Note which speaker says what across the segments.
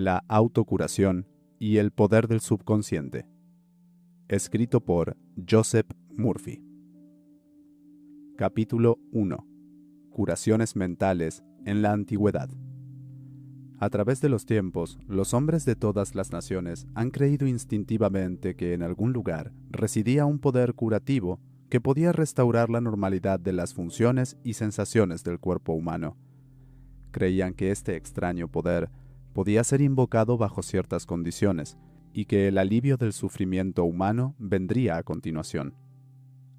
Speaker 1: la autocuración y el poder del subconsciente. Escrito por Joseph Murphy. Capítulo 1. Curaciones mentales en la antigüedad. A través de los tiempos, los hombres de todas las naciones han creído instintivamente que en algún lugar residía un poder curativo que podía restaurar la normalidad de las funciones y sensaciones del cuerpo humano. Creían que este extraño poder podía ser invocado bajo ciertas condiciones y que el alivio del sufrimiento humano vendría a continuación.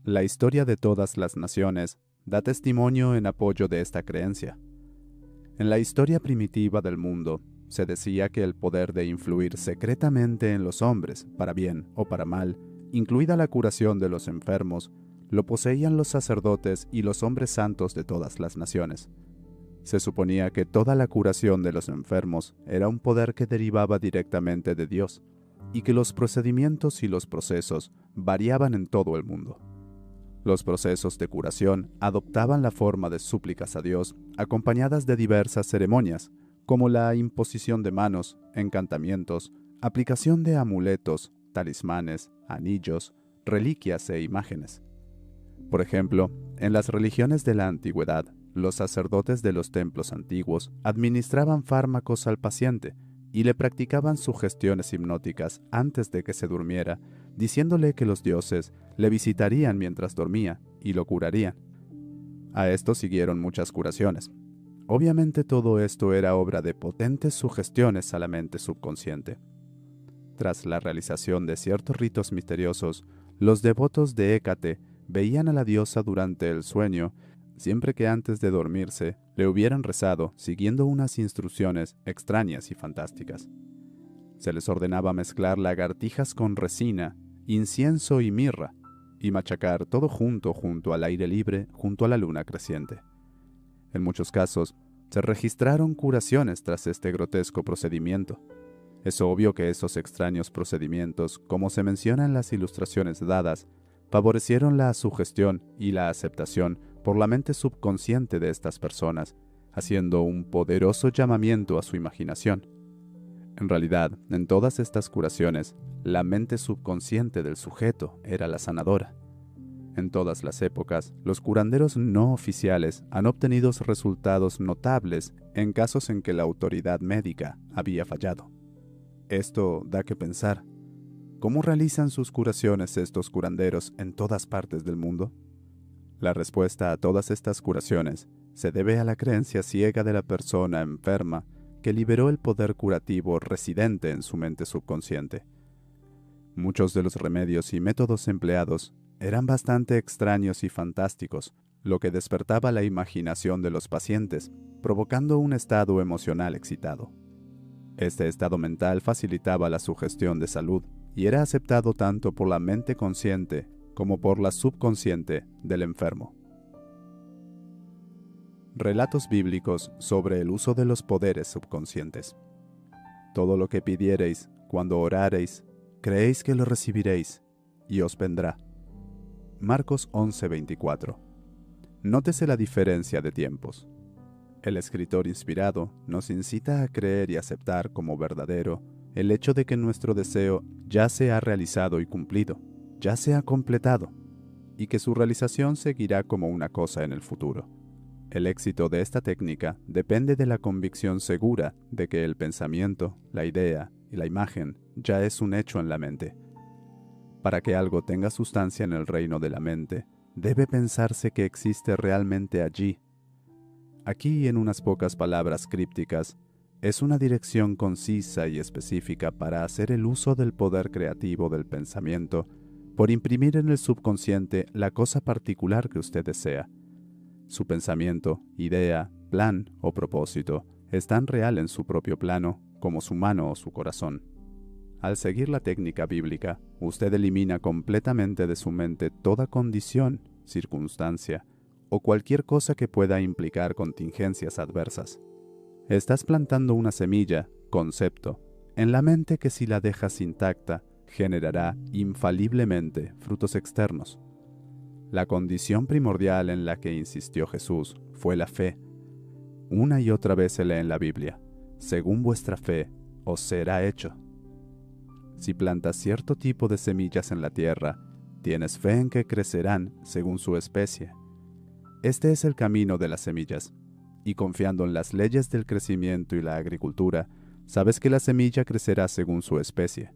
Speaker 1: La historia de todas las naciones da testimonio en apoyo de esta creencia. En la historia primitiva del mundo, se decía que el poder de influir secretamente en los hombres, para bien o para mal, incluida la curación de los enfermos, lo poseían los sacerdotes y los hombres santos de todas las naciones. Se suponía que toda la curación de los enfermos era un poder que derivaba directamente de Dios, y que los procedimientos y los procesos variaban en todo el mundo. Los procesos de curación adoptaban la forma de súplicas a Dios, acompañadas de diversas ceremonias, como la imposición de manos, encantamientos, aplicación de amuletos, talismanes, anillos, reliquias e imágenes. Por ejemplo, en las religiones de la antigüedad, los sacerdotes de los templos antiguos administraban fármacos al paciente y le practicaban sugestiones hipnóticas antes de que se durmiera, diciéndole que los dioses le visitarían mientras dormía y lo curarían. A esto siguieron muchas curaciones. Obviamente todo esto era obra de potentes sugestiones a la mente subconsciente. Tras la realización de ciertos ritos misteriosos, los devotos de Hécate veían a la diosa durante el sueño, siempre que antes de dormirse le hubieran rezado siguiendo unas instrucciones extrañas y fantásticas. Se les ordenaba mezclar lagartijas con resina, incienso y mirra, y machacar todo junto al aire libre junto a la luna creciente. En muchos casos, se registraron curaciones tras este grotesco procedimiento. Es obvio que esos extraños procedimientos, como se menciona en las ilustraciones dadas, favorecieron la sugestión y la aceptación por la mente subconsciente de estas personas, haciendo un poderoso llamamiento a su imaginación. En realidad, en todas estas curaciones, la mente subconsciente del sujeto era la sanadora. En todas las épocas, los curanderos no oficiales han obtenido resultados notables en casos en que la autoridad médica había fallado. Esto da que pensar. ¿Cómo realizan sus curaciones estos curanderos en todas partes del mundo? La respuesta a todas estas curaciones se debe a la creencia ciega de la persona enferma que liberó el poder curativo residente en su mente subconsciente. Muchos de los remedios y métodos empleados eran bastante extraños y fantásticos, lo que despertaba la imaginación de los pacientes, provocando un estado emocional excitado. Este estado mental facilitaba la sugestión de salud y era aceptado tanto por la mente consciente como por la subconsciente del enfermo. Relatos bíblicos sobre el uso de los poderes subconscientes. Todo lo que pidiereis cuando orareis, creéis que lo recibiréis, y os vendrá. Marcos 11:24. Nótese la diferencia de tiempos. El escritor inspirado nos incita a creer y aceptar como verdadero el hecho de que nuestro deseo ya se ha realizado y cumplido, ya se ha completado, y que su realización seguirá como una cosa en el futuro. El éxito de esta técnica depende de la convicción segura de que el pensamiento, la idea y la imagen ya es un hecho en la mente. Para que algo tenga sustancia en el reino de la mente, debe pensarse que existe realmente allí. Aquí, en unas pocas palabras crípticas, es una dirección concisa y específica para hacer el uso del poder creativo del pensamiento, por imprimir en el subconsciente la cosa particular que usted desea. Su pensamiento, idea, plan o propósito es tan real en su propio plano como su mano o su corazón. Al seguir la técnica bíblica, usted elimina completamente de su mente toda condición, circunstancia o cualquier cosa que pueda implicar contingencias adversas. Estás plantando una semilla, concepto, en la mente que si la dejas intacta, generará infaliblemente frutos externos. La condición primordial en la que insistió Jesús fue la fe. Una y otra vez se lee en la Biblia: según vuestra fe, os será hecho. Si plantas cierto tipo de semillas en la tierra, tienes fe en que crecerán según su especie. Este es el camino de las semillas, y confiando en las leyes del crecimiento y la agricultura, sabes que la semilla crecerá según su especie.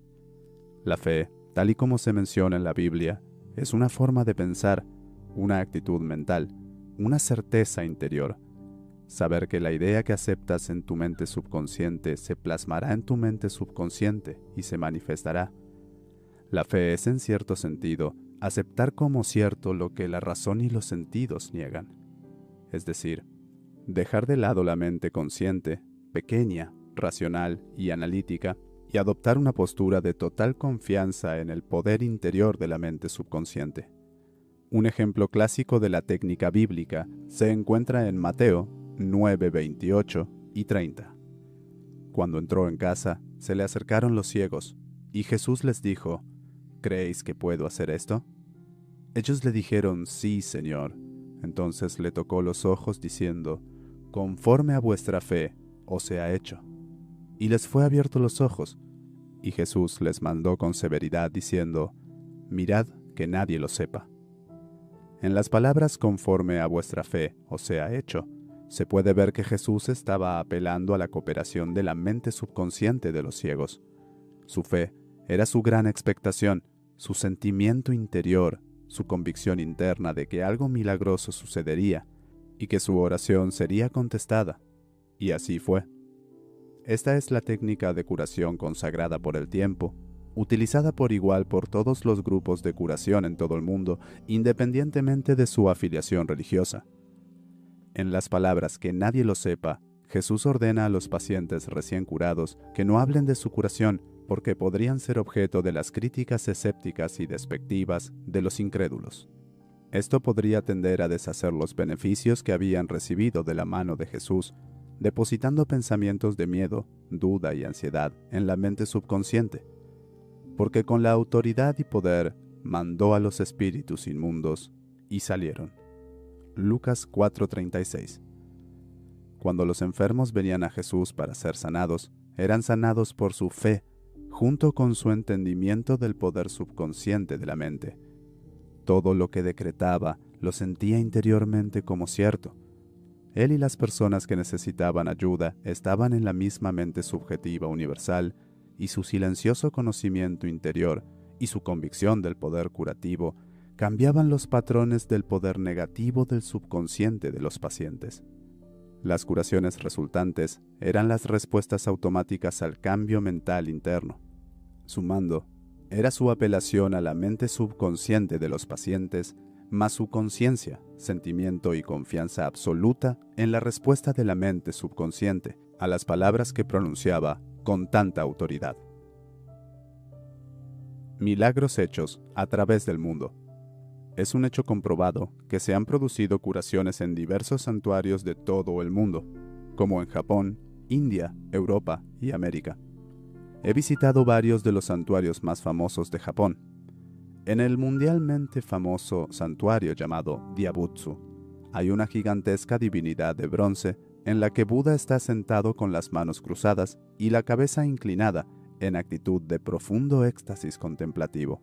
Speaker 1: La fe, tal y como se menciona en la Biblia, es una forma de pensar, una actitud mental, una certeza interior. Saber que la idea que aceptas en tu mente subconsciente se plasmará en tu mente subconsciente y se manifestará. La fe es, en cierto sentido, aceptar como cierto lo que la razón y los sentidos niegan. Es decir, dejar de lado la mente consciente, pequeña, racional y analítica, y adoptar una postura de total confianza en el poder interior de la mente subconsciente. Un ejemplo clásico de la técnica bíblica se encuentra en Mateo 9, 28 y 30. Cuando entró en casa, se le acercaron los ciegos, y Jesús les dijo, ¿creéis que puedo hacer esto? Ellos le dijeron, sí, Señor. Entonces le tocó los ojos diciendo, conforme a vuestra fe os sea hecho. Y les fue abierto los ojos, y Jesús les mandó con severidad diciendo, mirad que nadie lo sepa. En las palabras conforme a vuestra fe os sea hecho, se puede ver que Jesús estaba apelando a la cooperación de la mente subconsciente de los ciegos. Su fe era su gran expectación, su sentimiento interior, su convicción interna de que algo milagroso sucedería y que su oración sería contestada. Y así fue. Esta es la técnica de curación consagrada por el tiempo, utilizada por igual por todos los grupos de curación en todo el mundo, independientemente de su afiliación religiosa. En las palabras que nadie lo sepa, Jesús ordena a los pacientes recién curados que no hablen de su curación porque podrían ser objeto de las críticas escépticas y despectivas de los incrédulos. Esto podría tender a deshacer los beneficios que habían recibido de la mano de Jesús, depositando pensamientos de miedo, duda y ansiedad en la mente subconsciente, porque con la autoridad y poder mandó a los espíritus inmundos y salieron. Lucas 4:36. Cuando los enfermos venían a Jesús para ser sanados, eran sanados por su fe, junto con su entendimiento del poder subconsciente de la mente. Todo lo que decretaba lo sentía interiormente como cierto. Él y las personas que necesitaban ayuda estaban en la misma mente subjetiva universal, y su silencioso conocimiento interior y su convicción del poder curativo cambiaban los patrones del poder negativo del subconsciente de los pacientes. Las curaciones resultantes eran las respuestas automáticas al cambio mental interno. Su mando era su apelación a la mente subconsciente de los pacientes, más su conciencia, sentimiento y confianza absoluta en la respuesta de la mente subconsciente a las palabras que pronunciaba con tanta autoridad. Milagros hechos a través del mundo. Es un hecho comprobado que se han producido curaciones en diversos santuarios de todo el mundo, como en Japón, India, Europa y América. He visitado varios de los santuarios más famosos de Japón. En el mundialmente famoso santuario llamado Diabutsu, hay una gigantesca divinidad de bronce en la que Buda está sentado con las manos cruzadas y la cabeza inclinada en actitud de profundo éxtasis contemplativo.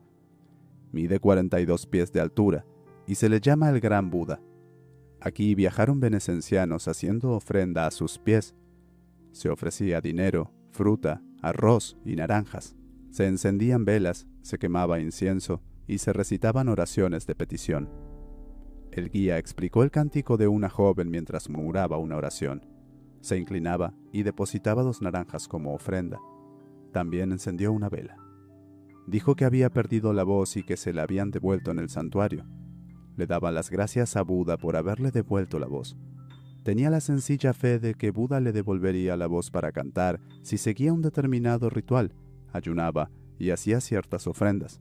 Speaker 1: Mide 42 pies de altura y se le llama el Gran Buda. Aquí viajaron venecencianos haciendo ofrenda a sus pies. Se ofrecía dinero, fruta, arroz y naranjas. Se encendían velas, se quemaba incienso y se recitaban oraciones de petición. El guía explicó el cántico de una joven mientras murmuraba una oración. Se inclinaba y depositaba 2 naranjas como ofrenda. También encendió una vela. Dijo que había perdido la voz y que se la habían devuelto en el santuario. Le daba las gracias a Buda por haberle devuelto la voz. Tenía la sencilla fe de que Buda le devolvería la voz para cantar si seguía un determinado ritual, ayunaba y hacía ciertas ofrendas.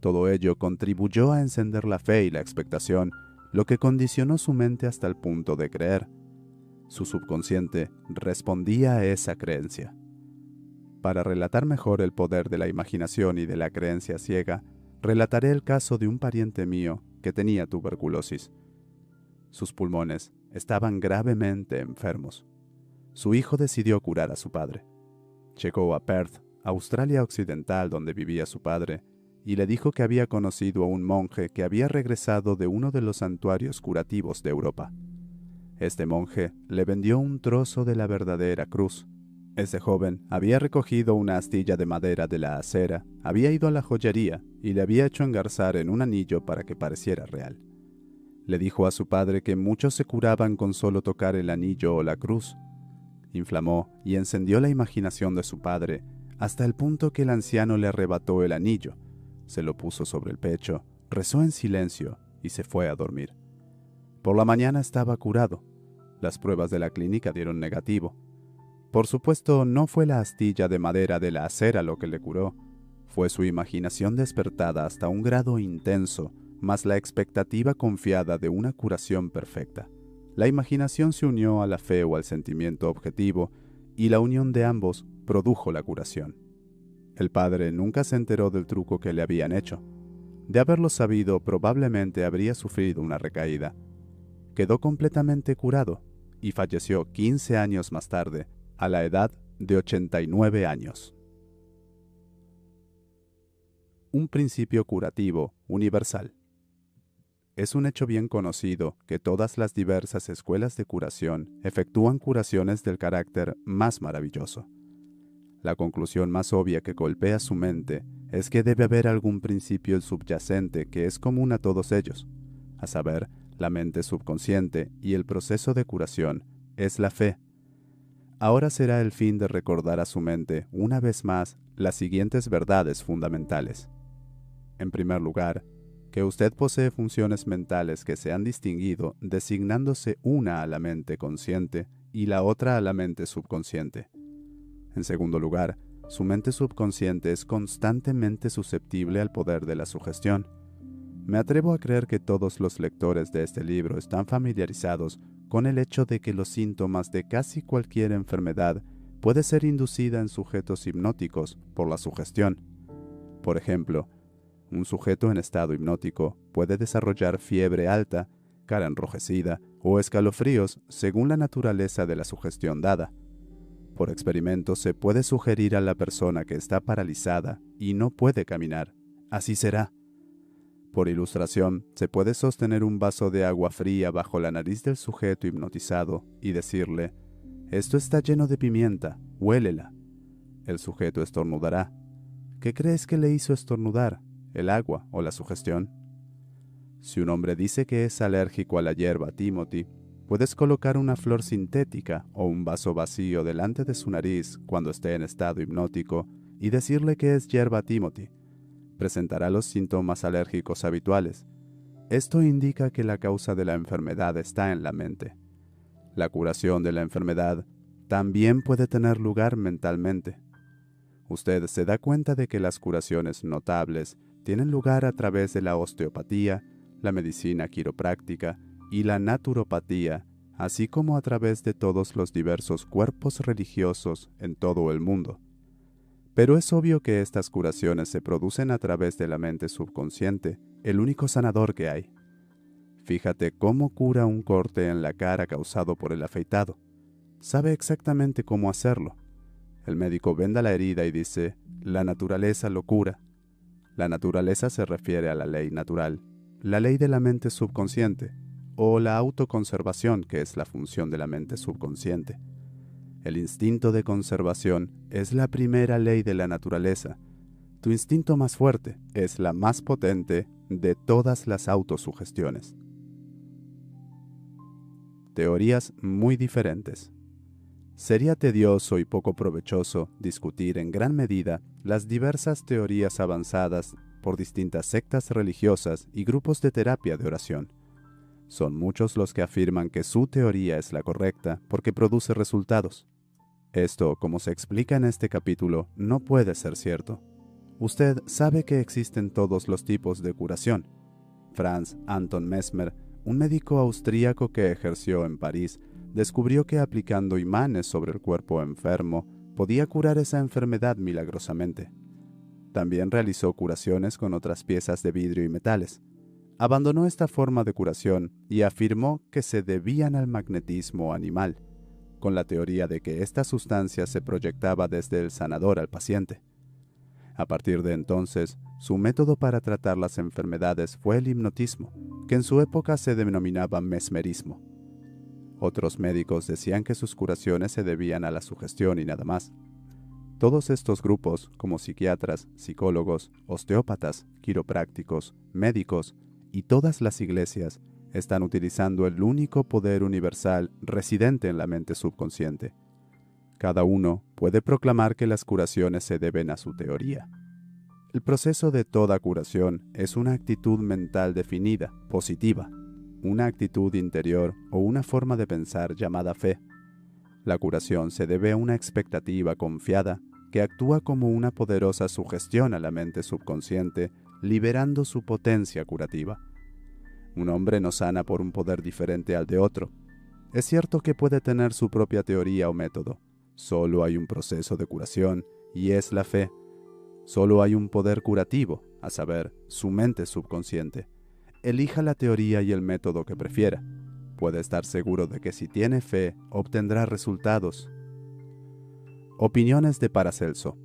Speaker 1: Todo ello contribuyó a encender la fe y la expectación, lo que condicionó su mente hasta el punto de creer. Su subconsciente respondía a esa creencia. Para relatar mejor el poder de la imaginación y de la creencia ciega, relataré el caso de un pariente mío que tenía tuberculosis. Sus pulmones estaban gravemente enfermos. Su hijo decidió curar a su padre. Llegó a Perth, Australia Occidental, donde vivía su padre, y le dijo que había conocido a un monje que había regresado de uno de los santuarios curativos de Europa. Este monje le vendió un trozo de la verdadera cruz. Este joven había recogido una astilla de madera de la acera, había ido a la joyería y le había hecho engarzar en un anillo para que pareciera real. Le dijo a su padre que muchos se curaban con solo tocar el anillo o la cruz. Inflamó y encendió la imaginación de su padre hasta el punto que el anciano le arrebató el anillo, se lo puso sobre el pecho, rezó en silencio y se fue a dormir. Por la mañana estaba curado. Las pruebas de la clínica dieron negativo. Por supuesto, no fue la astilla de madera de la acera lo que le curó, fue su imaginación despertada hasta un grado intenso, más la expectativa confiada de una curación perfecta. La imaginación se unió a la fe o al sentimiento objetivo, y la unión de ambos produjo la curación. El padre nunca se enteró del truco que le habían hecho. De haberlo sabido, probablemente habría sufrido una recaída. Quedó completamente curado y falleció 15 años más tarde, a la edad de 89 años. Un principio curativo universal. Es un hecho bien conocido que todas las diversas escuelas de curación efectúan curaciones del carácter más maravilloso. La conclusión más obvia que golpea su mente es que debe haber algún principio subyacente que es común a todos ellos, a saber, la mente subconsciente, y el proceso de curación es la fe. Ahora será el fin de recordar a su mente, una vez más, las siguientes verdades fundamentales. En primer lugar, que usted posee funciones mentales que se han distinguido designándose una a la mente consciente y la otra a la mente subconsciente. En segundo lugar, su mente subconsciente es constantemente susceptible al poder de la sugestión. Me atrevo a creer que todos los lectores de este libro están familiarizados con el hecho de que los síntomas de casi cualquier enfermedad puede ser inducida en sujetos hipnóticos por la sugestión. Por ejemplo, un sujeto en estado hipnótico puede desarrollar fiebre alta, cara enrojecida o escalofríos según la naturaleza de la sugestión dada. Por experimento se puede sugerir a la persona que está paralizada y no puede caminar. Así será. Por ilustración, se puede sostener un vaso de agua fría bajo la nariz del sujeto hipnotizado y decirle: «Esto está lleno de pimienta, huélela». El sujeto estornudará. ¿Qué crees que le hizo estornudar? ¿El agua o la sugestión? Si un hombre dice que es alérgico a la hierba Timothy, puedes colocar una flor sintética o un vaso vacío delante de su nariz cuando esté en estado hipnótico y decirle que es hierba Timothy. Presentará los síntomas alérgicos habituales. Esto indica que la causa de la enfermedad está en la mente. La curación de la enfermedad también puede tener lugar mentalmente. Usted se da cuenta de que las curaciones notables tienen lugar a través de la osteopatía, la medicina quiropráctica y la naturopatía, así como a través de todos los diversos cuerpos religiosos en todo el mundo. Pero es obvio que estas curaciones se producen a través de la mente subconsciente, el único sanador que hay. Fíjate cómo cura un corte en la cara causado por el afeitado. Sabe exactamente cómo hacerlo. El médico venda la herida y dice: «La naturaleza lo cura». La naturaleza se refiere a la ley natural, la ley de la mente subconsciente, o la autoconservación, que es la función de la mente subconsciente. El instinto de conservación es la primera ley de la naturaleza. Tu instinto más fuerte es la más potente de todas las autosugestiones. Teorías muy diferentes. Sería tedioso y poco provechoso discutir en gran medida las diversas teorías avanzadas por distintas sectas religiosas y grupos de terapia de oración. Son muchos los que afirman que su teoría es la correcta porque produce resultados. Esto, como se explica en este capítulo, no puede ser cierto. Usted sabe que existen todos los tipos de curación. Franz Anton Mesmer, un médico austríaco que ejerció en París, descubrió que aplicando imanes sobre el cuerpo enfermo podía curar esa enfermedad milagrosamente. También realizó curaciones con otras piezas de vidrio y metales. Abandonó esta forma de curación y afirmó que se debían al magnetismo animal. con la teoría de que esta sustancia se proyectaba desde el sanador al paciente. A partir de entonces, su método para tratar las enfermedades fue el hipnotismo, que en su época se denominaba mesmerismo. Otros médicos decían que sus curaciones se debían a la sugestión y nada más. Todos estos grupos, como psiquiatras, psicólogos, osteópatas, quiroprácticos, médicos y todas las iglesias, están utilizando el único poder universal residente en la mente subconsciente. Cada uno puede proclamar que las curaciones se deben a su teoría. El proceso de toda curación es una actitud mental definida, positiva, una actitud interior o una forma de pensar llamada fe. La curación se debe a una expectativa confiada que actúa como una poderosa sugestión a la mente subconsciente, liberando su potencia curativa. Un hombre no sana por un poder diferente al de otro. Es cierto que puede tener su propia teoría o método. Solo hay un proceso de curación, y es la fe. Solo hay un poder curativo, a saber, su mente subconsciente. Elija la teoría y el método que prefiera. Puede estar seguro de que si tiene fe, obtendrá resultados. Opiniones de Paracelso.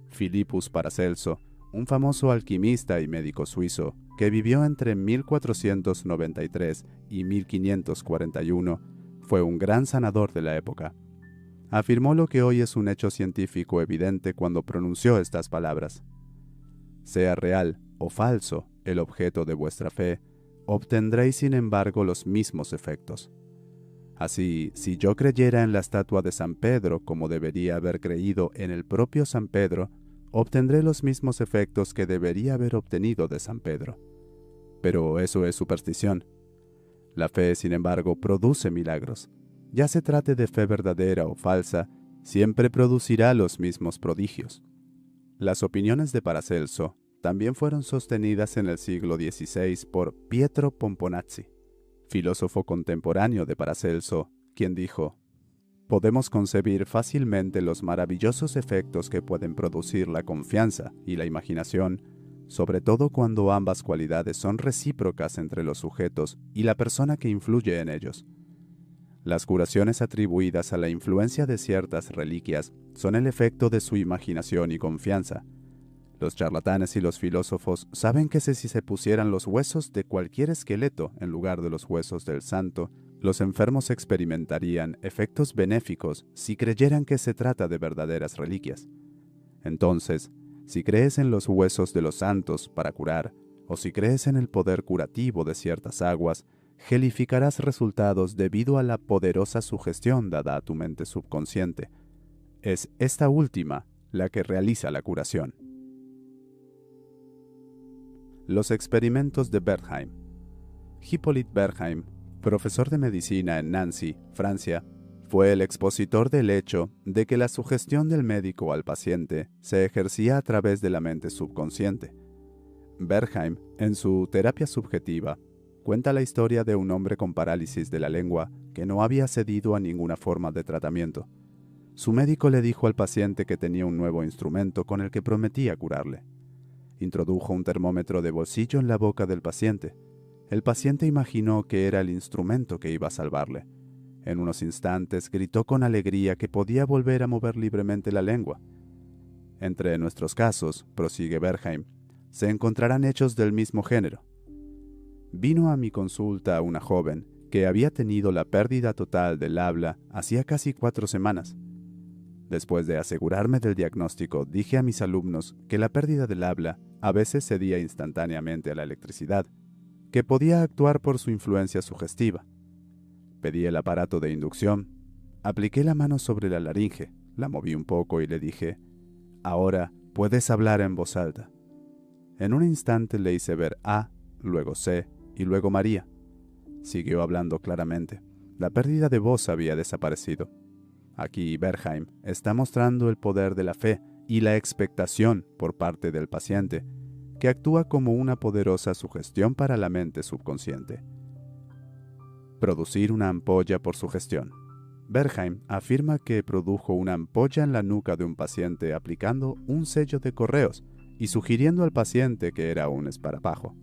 Speaker 1: Philippus Paracelso, un famoso alquimista y médico suizo que vivió entre 1493 y 1541, fue un gran sanador de la época. Afirmó lo que hoy es un hecho científico evidente cuando pronunció estas palabras: «Sea real o falso el objeto de vuestra fe, obtendréis sin embargo los mismos efectos. Así, si yo creyera en la estatua de San Pedro como debería haber creído en el propio San Pedro, obtendré los mismos efectos que debería haber obtenido de San Pedro. Pero eso es superstición. La fe, sin embargo, produce milagros. Ya se trate de fe verdadera o falsa, siempre producirá los mismos prodigios». Las opiniones de Paracelso también fueron sostenidas en el siglo XVI por Pietro Pomponazzi, filósofo contemporáneo de Paracelso, quien dijo: «Podemos concebir fácilmente los maravillosos efectos que pueden producir la confianza y la imaginación, sobre todo cuando ambas cualidades son recíprocas entre los sujetos y la persona que influye en ellos. Las curaciones atribuidas a la influencia de ciertas reliquias son el efecto de su imaginación y confianza. Los charlatanes y los filósofos saben que si se pusieran los huesos de cualquier esqueleto en lugar de los huesos del santo, los enfermos experimentarían efectos benéficos si creyeran que se trata de verdaderas reliquias. Entonces, si crees en los huesos de los santos para curar, o si crees en el poder curativo de ciertas aguas, gelificarás resultados debido a la poderosa sugestión dada a tu mente subconsciente. Es esta última la que realiza la curación. Los experimentos de Bernheim. Hippolyte Bernheim, profesor de medicina en Nancy, Francia, fue el expositor del hecho de que la sugestión del médico al paciente se ejercía a través de la mente subconsciente. Bernheim, en su Terapia Subjetiva, cuenta la historia de un hombre con parálisis de la lengua que no había cedido a ninguna forma de tratamiento. Su médico le dijo al paciente que tenía un nuevo instrumento con el que prometía curarle. Introdujo un termómetro de bolsillo en la boca del paciente. El paciente imaginó que era el instrumento que iba a salvarle. En unos instantes gritó con alegría que podía volver a mover libremente la lengua. Entre nuestros casos, prosigue Bernheim, se encontrarán hechos del mismo género. Vino a mi consulta una joven que había tenido la pérdida total del habla hacía casi 4 semanas. Después de asegurarme del diagnóstico, dije a mis alumnos que la pérdida del habla a veces cedía instantáneamente a la electricidad, que podía actuar por su influencia sugestiva. Pedí el aparato de inducción, apliqué la mano sobre la laringe, la moví un poco y le dije: «Ahora puedes hablar en voz alta». En un instante le hice ver A, luego C y luego María. Siguió hablando claramente. La pérdida de voz había desaparecido. Aquí Bernheim está mostrando el poder de la fe y la expectación por parte del paciente, que actúa como una poderosa sugestión para la mente subconsciente. Producir una ampolla por sugestión. Bernheim afirma que produjo una ampolla en la nuca de un paciente aplicando un sello de correos y sugiriendo al paciente que era un escarabajo.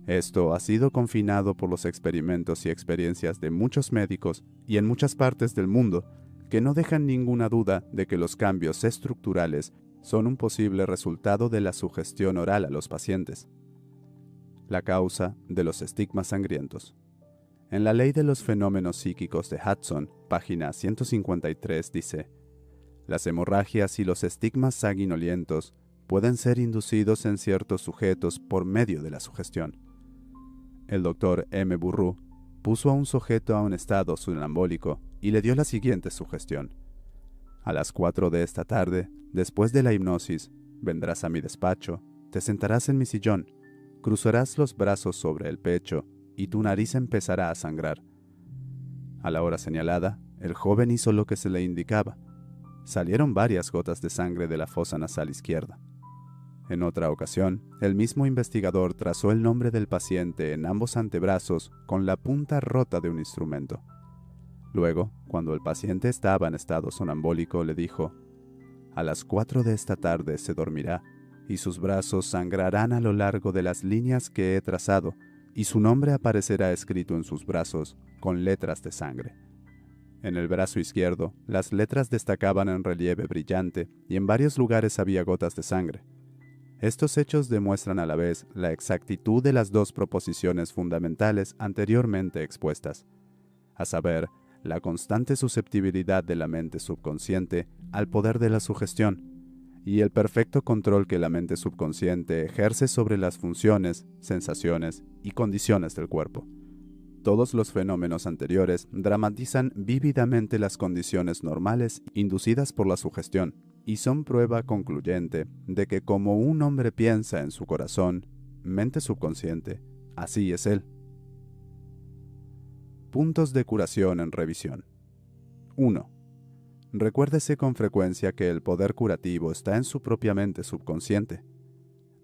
Speaker 1: Esto ha sido confinado por los experimentos y experiencias de muchos médicos y en muchas partes del mundo, que no dejan ninguna duda de que los cambios estructurales son un posible resultado de la sugestión oral a los pacientes. La causa de los estigmas sangrientos. En la Ley de los Fenómenos Psíquicos de Hudson, página 153, dice: las hemorragias y los estigmas sanguinolientos pueden ser inducidos en ciertos sujetos por medio de la sugestión. El doctor M. Burru puso a un sujeto a un estado sonambólico y le dio la siguiente sugestión: a las 4 de esta tarde, después de la hipnosis, vendrás a mi despacho, te sentarás en mi sillón, cruzarás los brazos sobre el pecho y tu nariz empezará a sangrar. A la hora señalada, el joven hizo lo que se le indicaba. Salieron varias gotas de sangre de la fosa nasal izquierda. En otra ocasión, el mismo investigador trazó el nombre del paciente en ambos antebrazos con la punta rota de un instrumento. Luego, cuando el paciente estaba en estado sonambólico, le dijo: a las 4 de esta tarde se dormirá, y sus brazos sangrarán a lo largo de las líneas que he trazado, y su nombre aparecerá escrito en sus brazos con letras de sangre. En el brazo izquierdo, las letras destacaban en relieve brillante, y en varios lugares había gotas de sangre. Estos hechos demuestran a la vez la exactitud de las dos proposiciones fundamentales anteriormente expuestas, a saber, la constante susceptibilidad de la mente subconsciente al poder de la sugestión, y el perfecto control que la mente subconsciente ejerce sobre las funciones, sensaciones y condiciones del cuerpo. Todos los fenómenos anteriores dramatizan vívidamente las condiciones normales inducidas por la sugestión, y son prueba concluyente de que como un hombre piensa en su corazón, mente subconsciente, así es él. Puntos de curación en revisión. 1. Recuérdese con frecuencia que el poder curativo está en su propia mente subconsciente.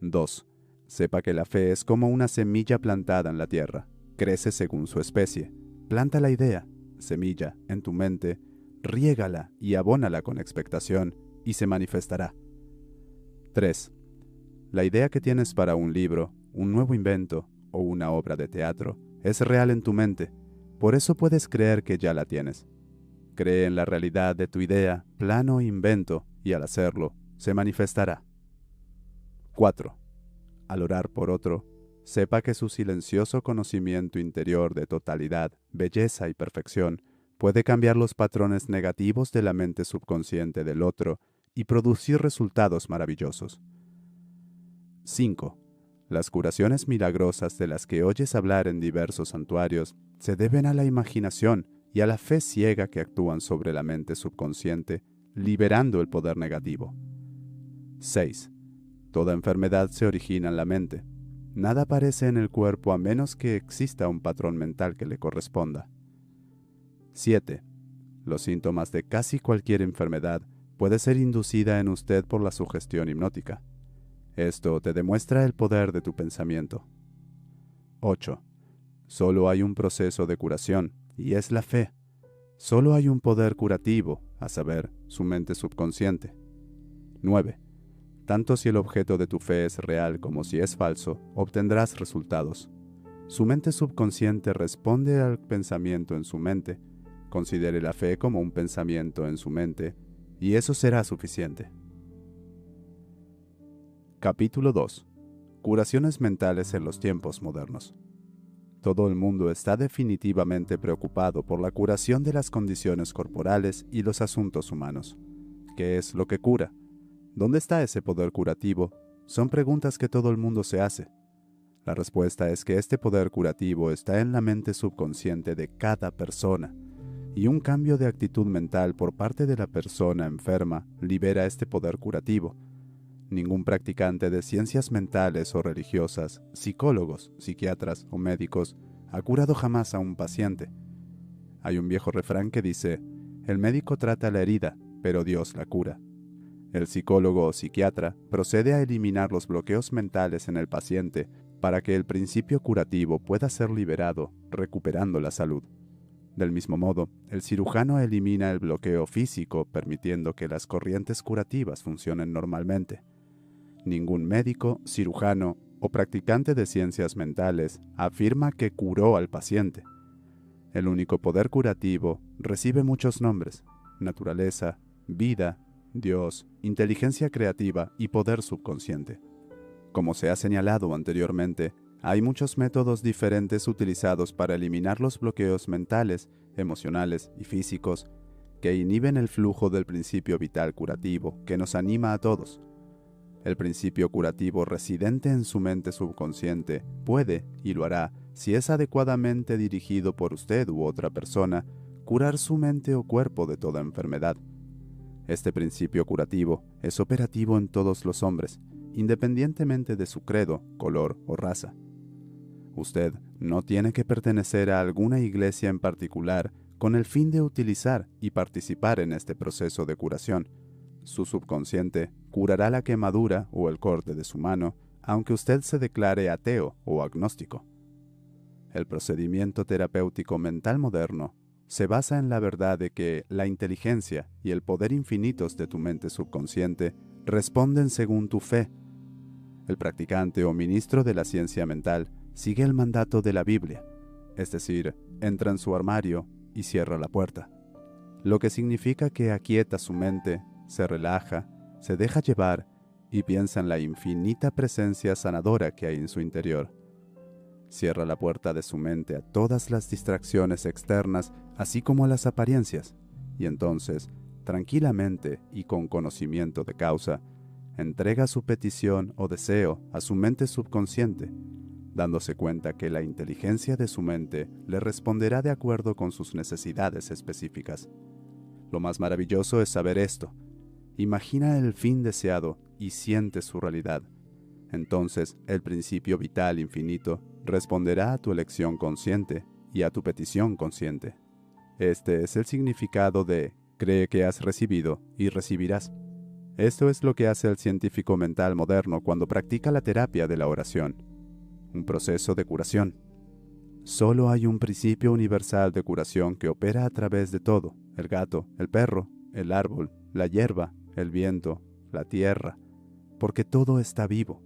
Speaker 1: 2. Sepa que la fe es como una semilla plantada en la tierra. Crece según su especie. Planta la idea, semilla, en tu mente, riégala y abónala con expectación, y se manifestará. 3. La idea que tienes para un libro, un nuevo invento o una obra de teatro es real en tu mente, por eso puedes creer que ya la tienes. Cree en la realidad de tu idea, plan o invento, y al hacerlo, se manifestará. 4. Al orar por otro, sepa que su silencioso conocimiento interior de totalidad, belleza y perfección puede cambiar los patrones negativos de la mente subconsciente del otro y producir resultados maravillosos. 5. Las curaciones milagrosas de las que oyes hablar en diversos santuarios se deben a la imaginación y a la fe ciega que actúan sobre la mente subconsciente, liberando el poder negativo. 6. Toda enfermedad se origina en la mente. Nada aparece en el cuerpo a menos que exista un patrón mental que le corresponda. 7. Los síntomas de casi cualquier enfermedad puede ser inducida en usted por la sugestión hipnótica. Esto te demuestra el poder de tu pensamiento. 8. Solo hay un proceso de curación, y es la fe. Solo hay un poder curativo, a saber, su mente subconsciente. 9. Tanto si el objeto de tu fe es real como si es falso, obtendrás resultados. Su mente subconsciente responde al pensamiento en su mente. Considere la fe como un pensamiento en su mente, y eso será suficiente. Capítulo 2. Curaciones mentales en los tiempos modernos. Todo el mundo está definitivamente preocupado por la curación de las condiciones corporales y los asuntos humanos. ¿Qué es lo que cura? ¿Dónde está ese poder curativo? Son preguntas que todo el mundo se hace. La respuesta es que este poder curativo está en la mente subconsciente de cada persona, y un cambio de actitud mental por parte de la persona enferma libera este poder curativo. Ningún practicante de ciencias mentales o religiosas, psicólogos, psiquiatras o médicos ha curado jamás a un paciente. Hay un viejo refrán que dice: el médico trata la herida, pero Dios la cura. El psicólogo o psiquiatra procede a eliminar los bloqueos mentales en el paciente para que el principio curativo pueda ser liberado, recuperando la salud. Del mismo modo, el cirujano elimina el bloqueo físico, permitiendo que las corrientes curativas funcionen normalmente. Ningún médico, cirujano o practicante de ciencias mentales afirma que curó al paciente. El único poder curativo recibe muchos nombres: naturaleza, vida, Dios, inteligencia creativa y poder subconsciente. Como se ha señalado anteriormente, hay muchos métodos diferentes utilizados para eliminar los bloqueos mentales, emocionales y físicos que inhiben el flujo del principio vital curativo que nos anima a todos. El principio curativo residente en su mente subconsciente puede, y lo hará, si es adecuadamente dirigido por usted u otra persona, curar su mente o cuerpo de toda enfermedad. Este principio curativo es operativo en todos los hombres, independientemente de su credo, color o raza. Usted no tiene que pertenecer a alguna iglesia en particular con el fin de utilizar y participar en este proceso de curación. Su subconsciente curará la quemadura o el corte de su mano, aunque usted se declare ateo o agnóstico. El procedimiento terapéutico mental moderno se basa en la verdad de que la inteligencia y el poder infinitos de tu mente subconsciente responden según tu fe. El practicante o ministro de la ciencia mental sigue el mandato de la Biblia, es decir, entra en su armario y cierra la puerta, lo que significa que aquieta su mente, se relaja, se deja llevar y piensa en la infinita presencia sanadora que hay en su interior. Cierra la puerta de su mente a todas las distracciones externas, así como a las apariencias, y entonces, tranquilamente y con conocimiento de causa, entrega su petición o deseo a su mente subconsciente, dándose cuenta que la inteligencia de su mente le responderá de acuerdo con sus necesidades específicas. Lo más maravilloso es saber esto. Imagina el fin deseado y siente su realidad. Entonces, el principio vital infinito responderá a tu elección consciente y a tu petición consciente. Este es el significado de cree que has recibido y recibirás. Esto es lo que hace el científico mental moderno cuando practica la terapia de la oración, un proceso de curación. Solo hay un principio universal de curación que opera a través de todo: el gato, el perro, el árbol, la hierba, el viento, la tierra, porque todo está vivo.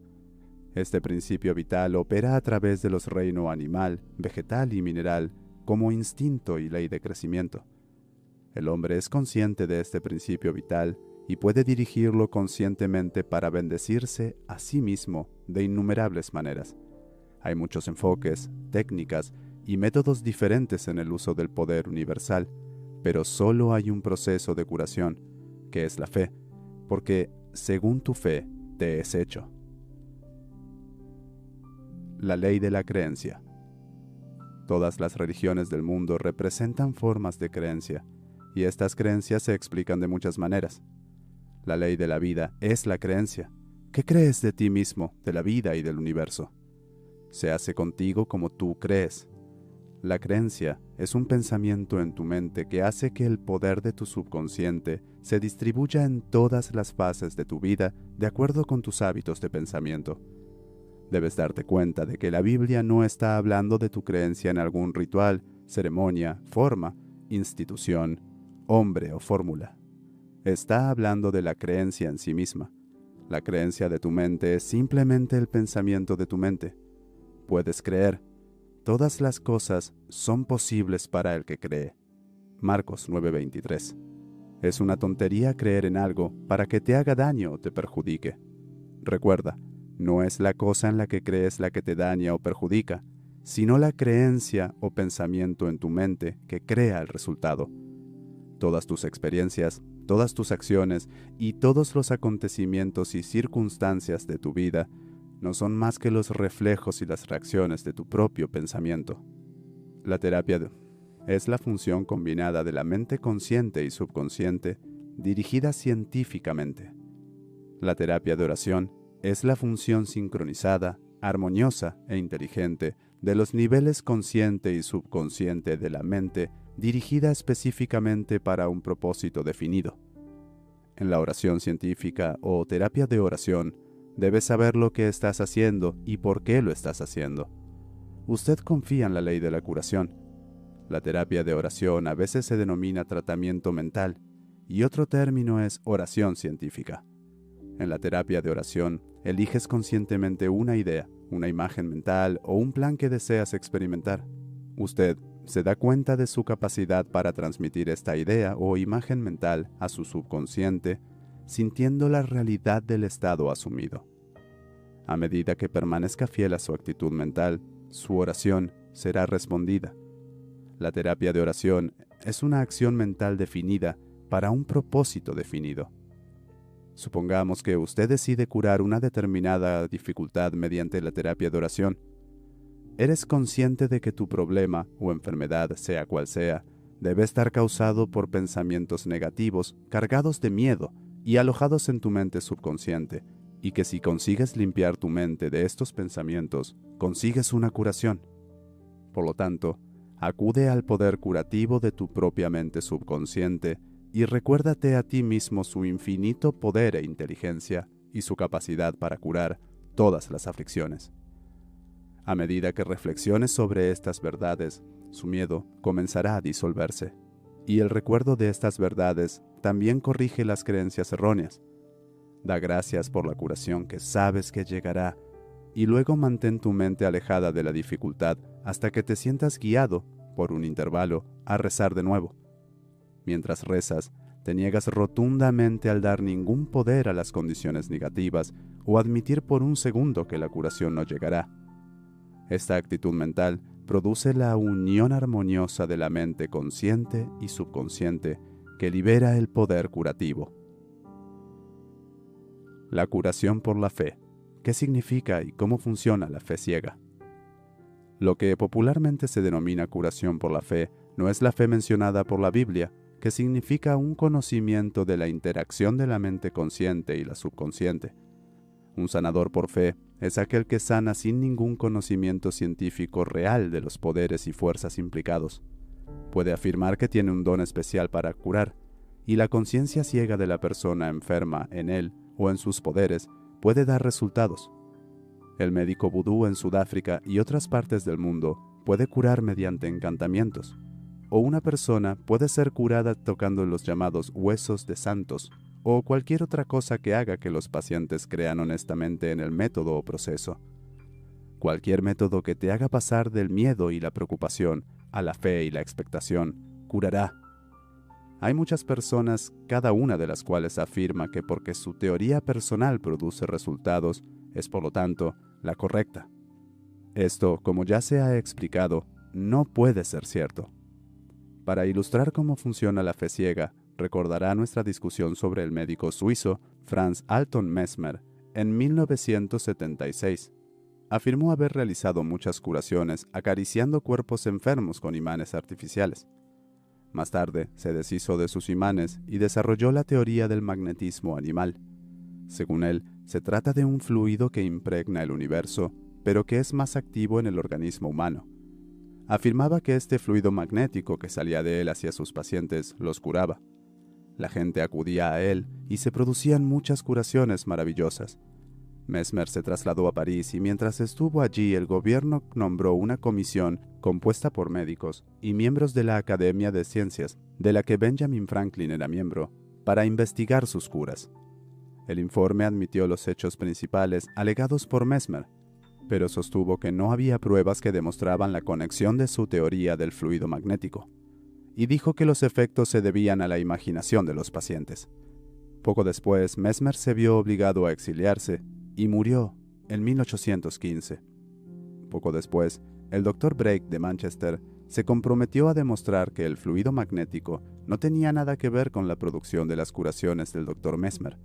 Speaker 1: Este principio vital opera a través de los reinos animal, vegetal y mineral como instinto y ley de crecimiento. El hombre es consciente de este principio vital y puede dirigirlo conscientemente para bendecirse a sí mismo de innumerables maneras. Hay muchos enfoques, técnicas y métodos diferentes en el uso del poder universal, pero solo hay un proceso de curación, que es la fe, porque según tu fe te es hecho. La ley de la creencia. Todas las religiones del mundo representan formas de creencia, y estas creencias se explican de muchas maneras. La ley de la vida es la creencia. ¿Qué crees de ti mismo, de la vida y del universo? Se hace contigo como tú crees. La creencia es un pensamiento en tu mente que hace que el poder de tu subconsciente se distribuya en todas las fases de tu vida de acuerdo con tus hábitos de pensamiento. Debes darte cuenta de que la Biblia no está hablando de tu creencia en algún ritual, ceremonia, forma, institución, hombre o fórmula. Está hablando de la creencia en sí misma. La creencia de tu mente es simplemente el pensamiento de tu mente. Puedes creer. Todas las cosas son posibles para el que cree. Marcos 9:23. Es una tontería creer en algo para que te haga daño o te perjudique. Recuerda, no es la cosa en la que crees la que te daña o perjudica, sino la creencia o pensamiento en tu mente que crea el resultado. Todas tus experiencias, todas tus acciones y todos los acontecimientos y circunstancias de tu vida no son más que los reflejos y las reacciones de tu propio pensamiento. La terapia es la función combinada de la mente consciente y subconsciente dirigida científicamente. La terapia de oración es la función sincronizada, armoniosa e inteligente de los niveles consciente y subconsciente de la mente dirigida específicamente para un propósito definido. En la oración científica o terapia de oración, debes saber lo que estás haciendo y por qué lo estás haciendo. Usted confía en la ley de la curación. La terapia de oración a veces se denomina tratamiento mental y otro término es oración científica. En la terapia de oración, eliges conscientemente una idea, una imagen mental o un plan que deseas experimentar. Usted se da cuenta de su capacidad para transmitir esta idea o imagen mental a su subconsciente, sintiendo la realidad del estado asumido. A medida que permanezca fiel a su actitud mental, su oración será respondida. La terapia de oración es una acción mental definida para un propósito definido. Supongamos que usted decide curar una determinada dificultad mediante la terapia de oración. Eres consciente de que tu problema o enfermedad, sea cual sea, debe estar causado por pensamientos negativos, cargados de miedo y alojados en tu mente subconsciente, y que si consigues limpiar tu mente de estos pensamientos, consigues una curación. Por lo tanto, acude al poder curativo de tu propia mente subconsciente y recuérdate a ti mismo su infinito poder e inteligencia y su capacidad para curar todas las aflicciones. A medida que reflexiones sobre estas verdades, su miedo comenzará a disolverse, y el recuerdo de estas verdades también corrige las creencias erróneas. Da gracias por la curación que sabes que llegará, y luego mantén tu mente alejada de la dificultad hasta que te sientas guiado, por un intervalo, a rezar de nuevo. Mientras rezas, te niegas rotundamente al dar ningún poder a las condiciones negativas o admitir por un segundo que la curación no llegará. Esta actitud mental produce la unión armoniosa de la mente consciente y subconsciente que libera el poder curativo. La curación por la fe. ¿Qué significa y cómo funciona la fe ciega? Lo que popularmente se denomina curación por la fe no es la fe mencionada por la Biblia, que significa un conocimiento de la interacción de la mente consciente y la subconsciente. Un sanador por fe es aquel que sana sin ningún conocimiento científico real de los poderes y fuerzas implicados. Puede afirmar que tiene un don especial para curar, y la conciencia ciega de la persona enferma en él o en sus poderes puede dar resultados. El médico vudú en Sudáfrica y otras partes del mundo puede curar mediante encantamientos, o una persona puede ser curada tocando los llamados huesos de santos, o cualquier otra cosa que haga que los pacientes crean honestamente en el método o proceso. Cualquier método que te haga pasar del miedo y la preocupación a la fe y la expectación, curará. Hay muchas personas, cada una de las cuales afirma que porque su teoría personal produce resultados, es por lo tanto la correcta. Esto, como ya se ha explicado, no puede ser cierto. Para ilustrar cómo funciona la fe ciega, recordará nuestra discusión sobre el médico suizo Franz Anton Mesmer en 1976. Afirmó haber realizado muchas curaciones acariciando cuerpos enfermos con imanes artificiales. Más tarde, se deshizo de sus imanes y desarrolló la teoría del magnetismo animal. Según él, se trata de un fluido que impregna el universo, pero que es más activo en el organismo humano. Afirmaba que este fluido magnético que salía de él hacia sus pacientes los curaba. La gente acudía a él y se producían muchas curaciones maravillosas. Mesmer se trasladó a París y mientras estuvo allí el gobierno nombró una comisión compuesta por médicos y miembros de la Academia de Ciencias, de la que Benjamin Franklin era miembro, para investigar sus curas. El informe admitió los hechos principales alegados por Mesmer, pero sostuvo que no había pruebas que demostraban la conexión de su teoría del fluido magnético, y dijo que los efectos se debían a la imaginación de los pacientes. Poco después, Mesmer se vio obligado a exiliarse y murió en 1815. Poco después, el Dr. Brake de Manchester se comprometió a demostrar que el fluido magnético no tenía nada que ver con la producción de las curaciones del Dr. Mesmer.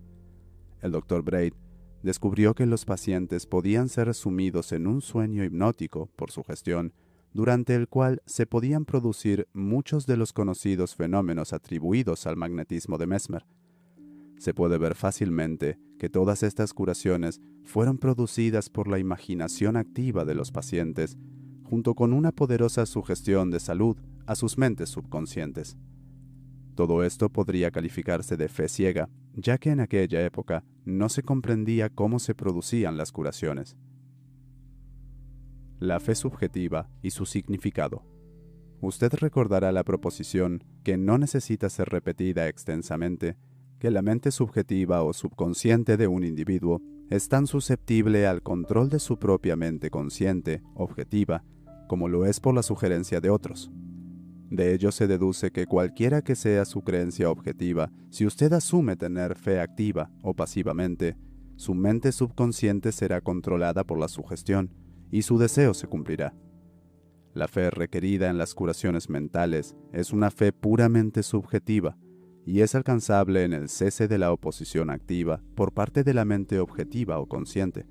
Speaker 1: El Dr. Brake descubrió que los pacientes podían ser sumidos en un sueño hipnótico por sugestión, durante el cual se podían producir muchos de los conocidos fenómenos atribuidos al magnetismo de Mesmer. Se puede ver fácilmente que todas estas curaciones fueron producidas por la imaginación activa de los pacientes, junto con una poderosa sugestión de salud a sus mentes subconscientes. Todo esto podría calificarse de fe ciega, ya que en aquella época no se comprendía cómo se producían las curaciones. La fe subjetiva y su significado. Usted recordará la proposición, que no necesita ser repetida extensamente, que la mente subjetiva o subconsciente de un individuo es tan susceptible al control de su propia mente consciente, objetiva, como lo es por la sugerencia de otros. De ello se deduce que cualquiera que sea su creencia objetiva, si usted asume tener fe activa o pasivamente, su mente subconsciente será controlada por la sugestión y su deseo se cumplirá. La fe requerida en las curaciones mentales es una fe puramente subjetiva y es alcanzable en el cese de la oposición activa por parte de la mente objetiva o consciente.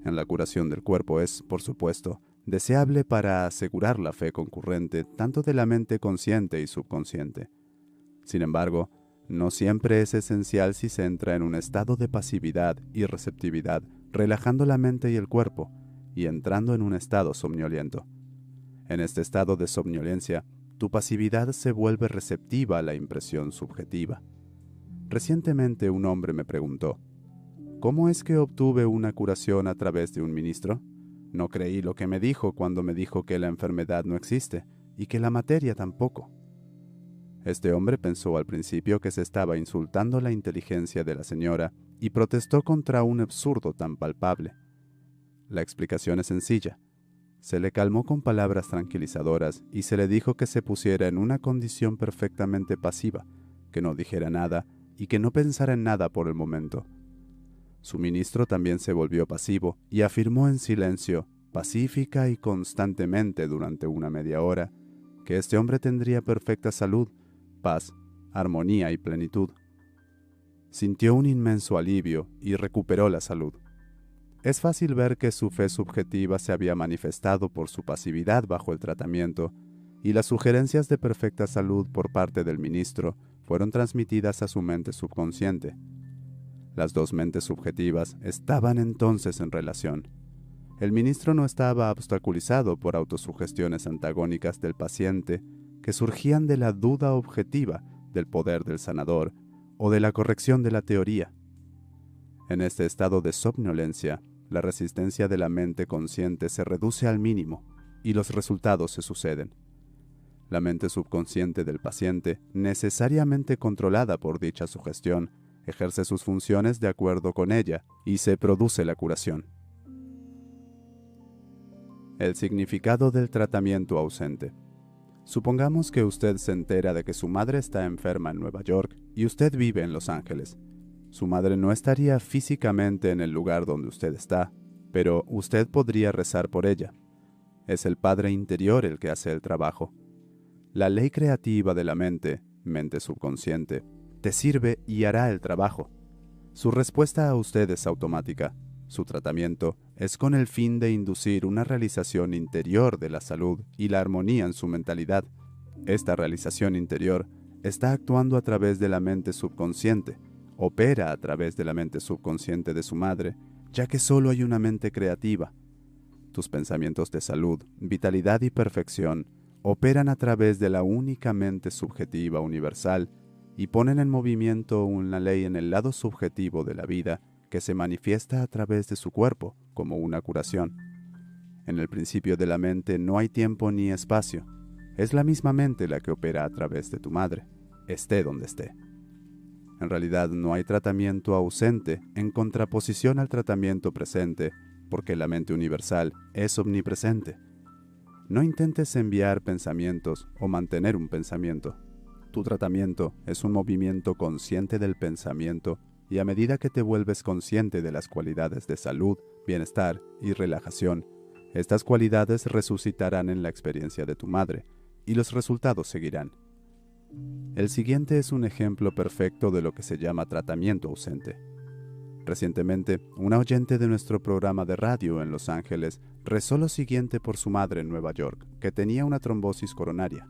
Speaker 1: En la curación del cuerpo es, por supuesto, deseable para asegurar la fe concurrente tanto de la mente consciente y subconsciente. Sin embargo, no siempre es esencial si se entra en un estado de pasividad y receptividad, relajando la mente y el cuerpo, y entrando en un estado somnoliento. En este estado de somnolencia, tu pasividad se vuelve receptiva a la impresión subjetiva. Recientemente un hombre me preguntó, ¿cómo es que obtuve una curación a través de un ministro? No creí lo que me dijo cuando me dijo que la enfermedad no existe y que la materia tampoco. Este hombre pensó al principio que se estaba insultando la inteligencia de la señora y protestó contra un absurdo tan palpable. La explicación es sencilla. Se le calmó con palabras tranquilizadoras y se le dijo que se pusiera en una condición perfectamente pasiva, que no dijera nada y que no pensara en nada por el momento. Su ministro también se volvió pasivo y afirmó en silencio, pacífica y constantemente durante una media hora, que este hombre tendría perfecta salud, paz, armonía y plenitud. Sintió un inmenso alivio y recuperó la salud. Es fácil ver que su fe subjetiva se había manifestado por su pasividad bajo el tratamiento, y las sugerencias de perfecta salud por parte del ministro fueron transmitidas a su mente subconsciente. Las dos mentes subjetivas estaban entonces en relación. El ministro no estaba obstaculizado por autosugestiones antagónicas del paciente que surgían de la duda objetiva del poder del sanador o de la corrección de la teoría. En este estado de somnolencia, la resistencia de la mente consciente se reduce al mínimo y los resultados se suceden. La mente subconsciente del paciente, necesariamente controlada por dicha sugestión, ejerce sus funciones de acuerdo con ella y se produce la curación. El significado del tratamiento ausente. Supongamos que usted se entera de que su madre está enferma en Nueva York y usted vive en Los Ángeles. Su madre no estaría físicamente en el lugar donde usted está, pero usted podría rezar por ella. Es el Padre interior el que hace el trabajo. La ley creativa de la mente subconsciente, te sirve y hará el trabajo. Su respuesta a usted es automática. Su tratamiento es con el fin de inducir una realización interior de la salud y la armonía en su mentalidad. Esta realización interior está actuando a través de la mente subconsciente, opera a través de la mente subconsciente de su madre, ya que solo hay una mente creativa. Tus pensamientos de salud, vitalidad y perfección operan a través de la única mente subjetiva universal y ponen en movimiento una ley en el lado subjetivo de la vida que se manifiesta a través de su cuerpo como una curación. En el principio de la mente no hay tiempo ni espacio. Es la misma mente la que opera a través de tu madre, esté donde esté. En realidad no hay tratamiento ausente en contraposición al tratamiento presente, porque la mente universal es omnipresente. No intentes enviar pensamientos o mantener un pensamiento. Tu tratamiento es un movimiento consciente del pensamiento y a medida que te vuelves consciente de las cualidades de salud, bienestar y relajación, estas cualidades resucitarán en la experiencia de tu madre y los resultados seguirán. El siguiente es un ejemplo perfecto de lo que se llama tratamiento ausente. Recientemente, una oyente de nuestro programa de radio en Los Ángeles rezó lo siguiente por su madre en Nueva York, que tenía una trombosis coronaria.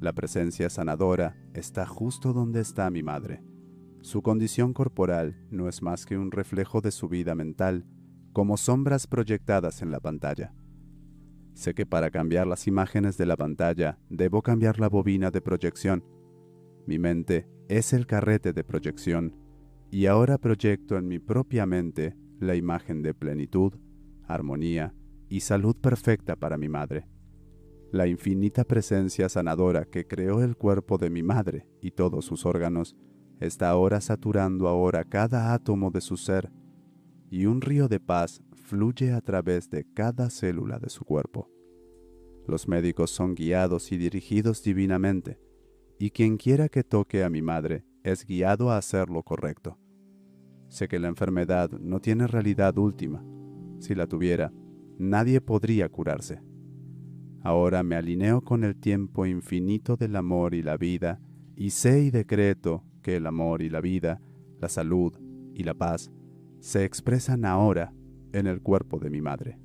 Speaker 1: La presencia sanadora está justo donde está mi madre. Su condición corporal no es más que un reflejo de su vida mental, como sombras proyectadas en la pantalla. Sé que para cambiar las imágenes de la pantalla, debo cambiar la bobina de proyección. Mi mente es el carrete de proyección, y ahora proyecto en mi propia mente la imagen de plenitud, armonía y salud perfecta para mi madre. La infinita presencia sanadora que creó el cuerpo de mi madre y todos sus órganos está ahora saturando ahora cada átomo de su ser, y un río de paz fluye a través de cada célula de su cuerpo. Los médicos son guiados y dirigidos divinamente, y quien quiera que toque a mi madre es guiado a hacer lo correcto. Sé que la enfermedad no tiene realidad última. Si la tuviera, nadie podría curarse. Ahora me alineo con el tiempo infinito del amor y la vida, y sé y decreto que el amor y la vida, la salud y la paz se expresan ahora en el cuerpo de mi madre.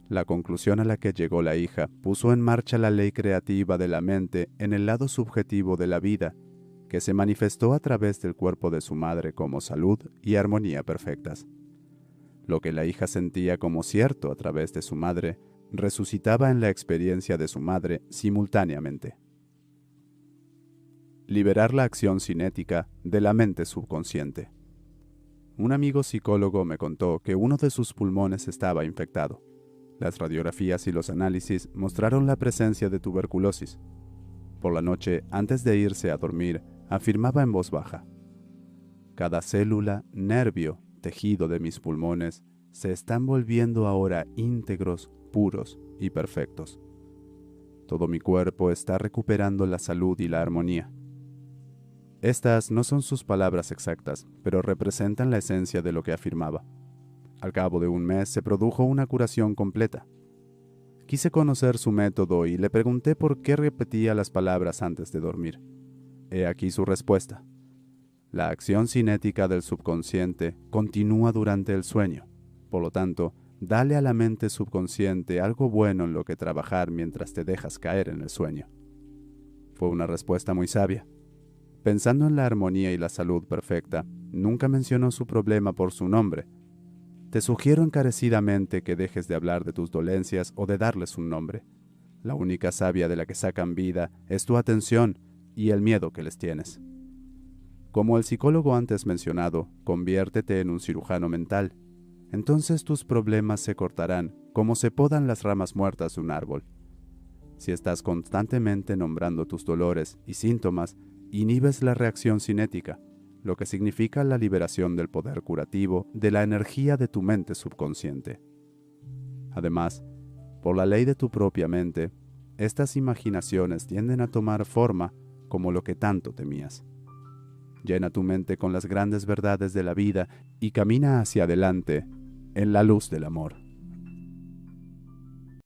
Speaker 1: La conclusión a la que llegó la hija puso en marcha la ley creativa de la mente en el lado subjetivo de la vida, que se manifestó a través del cuerpo de su madre como salud y armonía perfectas. Lo que la hija sentía como cierto a través de su madre, resucitaba en la experiencia de su madre simultáneamente. Liberar la acción cinética de la mente subconsciente. Un amigo psicólogo me contó que uno de sus pulmones estaba infectado. Las radiografías y los análisis mostraron la presencia de tuberculosis. Por la noche, antes de irse a dormir, afirmaba en voz baja: cada célula, nervio, tejido de mis pulmones se están volviendo ahora íntegros, puros y perfectos. Todo mi cuerpo está recuperando la salud y la armonía. Estas no son sus palabras exactas, pero representan la esencia de lo que afirmaba. Al cabo de un mes se produjo una curación completa. Quise conocer su método y le pregunté por qué repetía las palabras antes de dormir. He aquí su respuesta. La acción cinética del subconsciente continúa durante el sueño. Por lo tanto, dale a la mente subconsciente algo bueno en lo que trabajar mientras te dejas caer en el sueño. Fue una respuesta muy sabia. Pensando en la armonía y la salud perfecta, nunca mencionó su problema por su nombre. Te sugiero encarecidamente que dejes de hablar de tus dolencias o de darles un nombre. La única savia de la que sacan vida es tu atención y el miedo que les tienes. Como el psicólogo antes mencionado, conviértete en un cirujano mental. Entonces tus problemas se cortarán como se podan las ramas muertas de un árbol. Si estás constantemente nombrando tus dolores y síntomas, inhibes la reacción cinética, lo que significa la liberación del poder curativo de la energía de tu mente subconsciente. Además, por la ley de tu propia mente, estas imaginaciones tienden a tomar forma como lo que tanto temías. Llena tu mente con las grandes verdades de la vida y camina hacia adelante en la luz del amor.